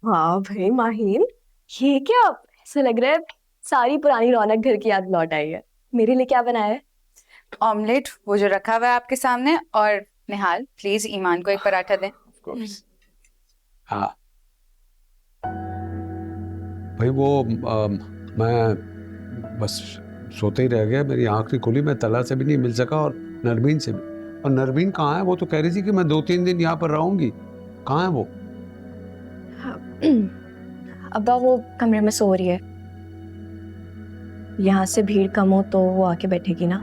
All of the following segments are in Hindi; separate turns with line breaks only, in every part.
हाँ भाई माहिन, ये क्या? ऐसा लग रहा है सारी पुरानी रौनक घर की याद लौट आई है। मेरे लिए क्या बनाया है?
ऑमलेट वो जो रखा हुआ है आपके सामने। और निहाल प्लीज ईमान को एक पराठा दें।
Of course. हाँ भाई वो मैं बस सोते ही रह गया, मेरी आँख नहीं खुली, मैं तला से भी नहीं मिल सका और नरमीन से भी। और नरमीन कहाँ है? वो तो कह रही थी कि मैं 2-3 दिन यहाँ पर रहूंगी। कहाँ है वो?
अब्बा वो कमरे में सो रही है। यहाँ से भीड़ कम हो तो वो आके बैठेगी ना।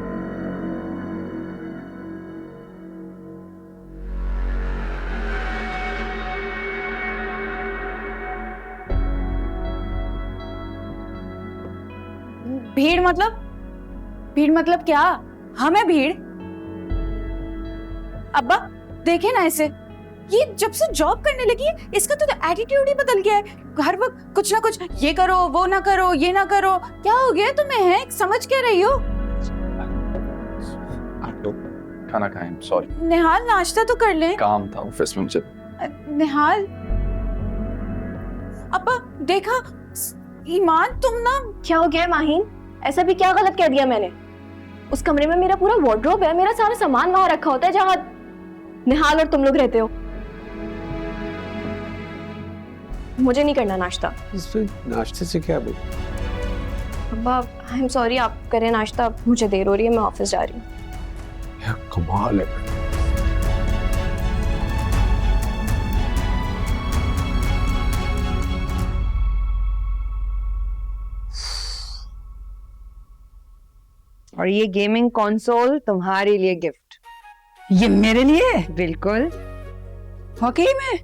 भीड़ मतलब? भीड़ मतलब क्या? हमें भीड़? अब्बा देखे ना इसे, ये जब से जॉब करने लगी है इसका तो एटीट्यूड ही बदल गया है। हर वक्त कुछ ना कुछ, ये करो वो ना करो ये ना करो। क्या हो गया तुम्हें? है समझ क्या रही हो?
आप लोग खाना खाएं। सॉरी,
निहाल नाश्ता तो कर ले।
काम था ऑफिस में मुझे।
निहाल, अब्बा देखा, ईमान तुम ना।
क्या हो गया है माहिन? ऐसा भी क्या गलत कह दिया मैंने? उस कमरे में मेरा पूरा वार्डरोब है, मेरा सारा सामान वहां रखा होता है जहां निहाल और तुम लोग रहते हो। मुझे नहीं करना नाश्ता।
इसमें नाश्ते से क्या भाई?
अब्बा आई एम सॉरी, आप करें नाश्ता, मुझे देर हो रही है, मैं ऑफिस जा रही हूँ।
क्या कमाल है।
और ये गेमिंग कंसोल तुम्हारे लिए गिफ्ट।
ये मेरे लिए?
बिल्कुल।
वाकई में?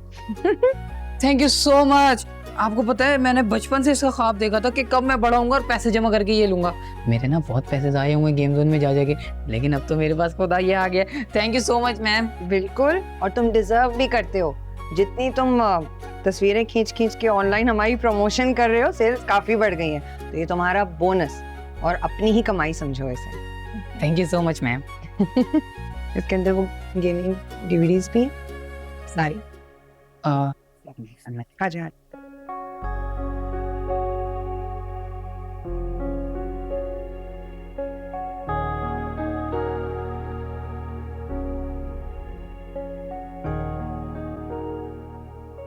Thank you so much. आपको पता है मैंने बचपन से इसका ख्वाब देखा था कि कब मैं बड़ा होऊंगा और पैसे जमा करके ये लूंगा। मेरे ना बहुत पैसे जाए हुए गेम जोन में जा जाके, लेकिन अब तो मेरे पास खुदा ये आ गया। Thank you so much ma'am.
बिल्कुल, और तुम डिजर्व भी करते हो। जितनी तुम तस्वीरें खींच खींच के ऑनलाइन हमारी प्रमोशन कर रहे हो, सेल्स काफी बढ़ गई हैं, तो ये तुम्हारा बोनस और अपनी ही कमाई समझो इसे।
Thank you so much ma'am.
इसके अंदर वो गेमिंग डीवीडीज भी हैं सारी। आ जा।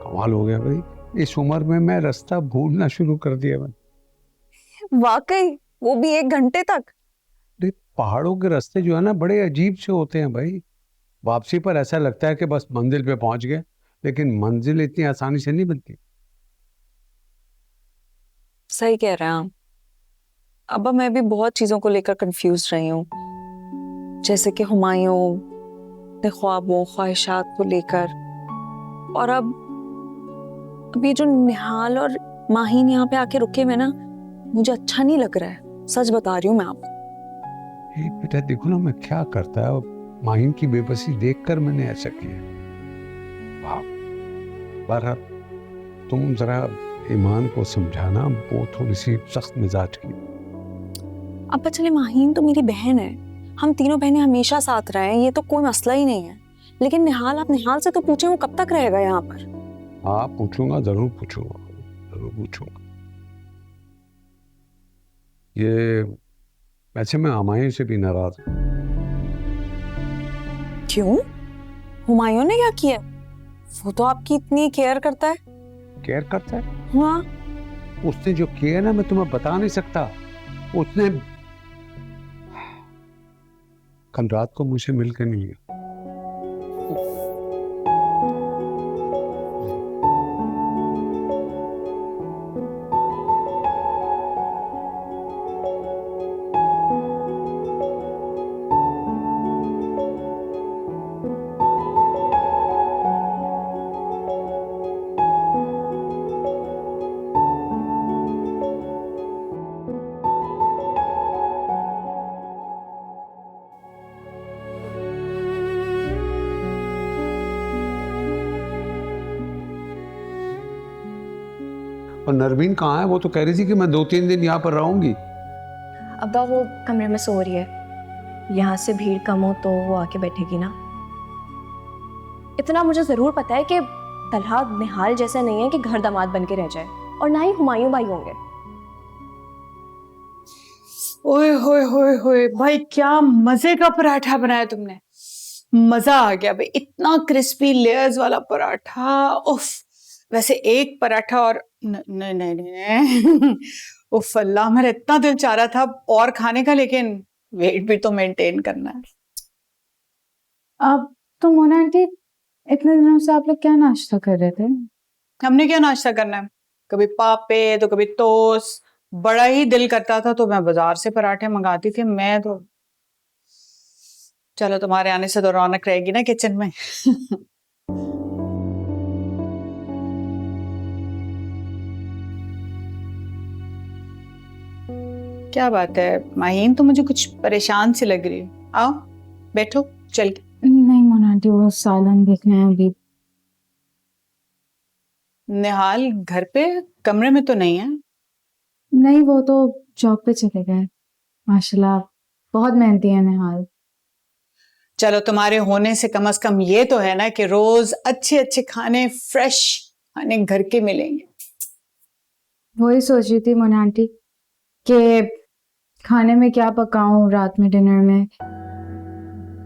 कमाल हो गया भाई, इस उम्र में मैं रास्ता भूलना शुरू कर दिया मैंने।
वाकई, वो भी 1 घंटे तक।
देख, पहाड़ों के रास्ते जो है ना बड़े अजीब से होते हैं भाई। वापसी पर ऐसा लगता है कि बस मंजिल पे पहुंच गए, लेकिन मंजिल इतनी आसानी से नहीं बनती।
सही कह रहे हैं आप। अब मैं भी बहुत चीजों को लेकर कंफ्यूज रही हूँ, जैसे कि हुमायूं अपने ख्वाबों ख्वाहिशात को लेकर। और अब ये जो निहाल और माहीन यहाँ पे आके रुके हुए ना, मुझे अच्छा नहीं लग रहा है। सच बता रही हूँ मैं आपको।
बेटा देखो ना मैं क्या करता है, माहिन की बेबसी देखकर मैंने ऐसा किया। वाह, बहरहाल तुम जरा ईमान को समझाना, वो थोड़ी सी सख्त मिजाज की।
अब चले, माहीन तो मेरी बहन है, हम तीनों बहनें हमेशा साथ रहे हैं, ये तो कोई मसला ही नहीं है। लेकिन निहाल, आप निहाल से तो पूछे वो कब तक रहेगा यहाँ पर।
हाँ पूछूंगा, जरूर पूछूंगा, जरूर पूछूंगा। ये वैसे मैं हमायूं से भी नाराज हूं।
क्यों? हुमायूं ने क्या किया? वो तो आपकी इतनी केयर करता है।
केयर करता है?
हाँ।
उसने जो किया ना मैं तुम्हें बता नहीं सकता। उसने कल रात को मुझे मिलकर नहीं लिया। और नरमीन कहाँ है? वो तो कह रही थी कि मैं 2-3 दिन यहाँ पर रहूंगी।
अब्बा वो कमरे में सो रही है। यहाँ से भीड़ कम हो तो वो आके बैठेगी ना। इतना मुझे जरूर पता है कि तलहा निहाल जैसा नहीं है कि घर दामाद बन के रह जाए, और ना ही हुमायूं भाई होंगे।
ओए होए होए होए भाई, क्या मजे का पराठा बनाया तुमने। मजा आ गया भाई, इतना क्रिस्पी लेयर्स वाला पराठा। उफ, वैसे एक पराठा और नहीं नहीं नहीं उफ अल्लाह, मेरा इतना दिल चाह रहा था और खाने का, लेकिन वेट भी तो मेंटेन करना है।
अब तो मोना आंटी, इतने दिनों से आप लोग क्या नाश्ता कर रहे थे?
हमने क्या नाश्ता करना है, कभी पापे तो कभी टोस्ट। बड़ा ही दिल करता था तो मैं बाजार से पराठे मंगाती थी। मैं तो, चलो तुम्हारे आने से तो रौनक रहेगी ना किचन में। क्या बात है माहीन, तो मुझे कुछ परेशान सी लग रही है। आओ बैठो चल के।
नहीं मोना आंटी, वो सालन देखना है अभी।
निहाल घर पे कमरे में तो नहीं है?
नहीं, वो तो जॉब पे चले गए। माशाल्लाह बहुत मेहनती है निहाल।
चलो, तुम्हारे होने से कम ये तो है ना कि रोज अच्छे अच्छे खाने, फ्रेश खाने घर के मिलेंगे।
वही सोच रही थी मोना आंटी कि खाने में क्या पकाऊं रात में डिनर में।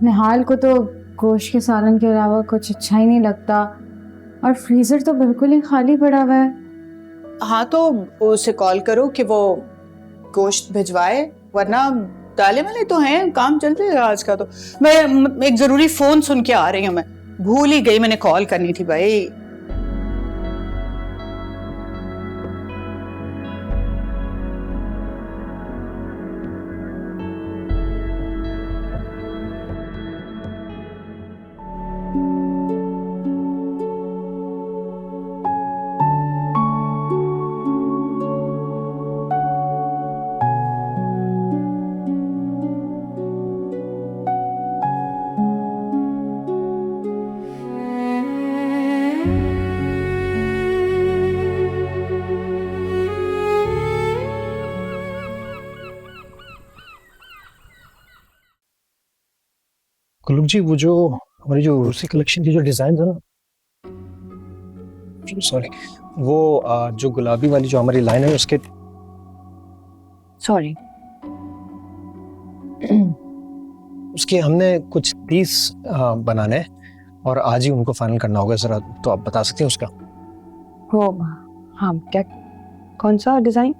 निहाल को तो गोश्त के सालन के अलावा कुछ अच्छा ही नहीं लगता, और फ्रीजर तो बिल्कुल ही खाली पड़ा हुआ है।
हाँ, तो उसे कॉल करो कि वो गोश्त भिजवाए, वरना दालें वाले तो हैं, काम चल जाएगा आज का। तो मैं एक जरूरी फोन सुन के आ रही हूँ, मैं भूल ही गई, मैंने कॉल करनी थी भाई।
कुलुप जी, वो जो हमारी जो रूसी कलेक्शन की जो डिजाइन है ना, सॉरी, वो जो गुलाबी वाली जो हमारी लाइन है उसके,
सॉरी,
उसके हमने कुछ 30 बनाने हैं और आज ही उनको फाइनल करना होगा जरा, तो आप बता सकते हैं उसका?
वो, हाँ, क्या, कौन सा डिजाइन?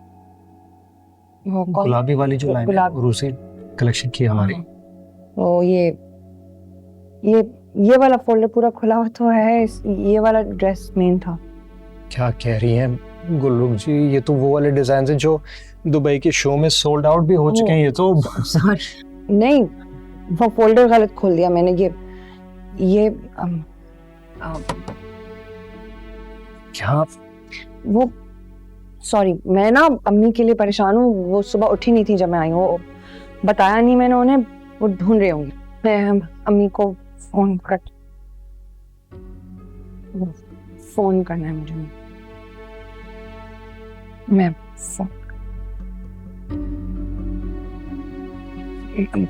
वो
गुलाबी वाली जो लाइन है रूसी कलेक्शन की हमारी।
वो ये वाला फोल्डर पूरा खुला हुआ तो है, ये वाला ड्रेस मेन था।
क्या कह रही हैं गुल्लुक जी, ये तो वो वाले डिजाइन हैं जो दुबई के शो में सोल्ड आउट भी हो चुके हैं। ये तो
सॉरी, नहीं, वो फोल्डर गलत खोल दिया मैंने। ये
क्या,
वो, सॉरी, मैं ना अम्मी के लिए परेशान हूँ। वो सुबह उठी नहीं थी जब मैं आई हूँ, बताया नहीं मैंने उन्हें, वो ढूंढ रही होंगी। मैं अम्मी को फोन करना है मुझे। मैं फोन,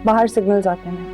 बाहर सिग्नल्स आते हैं।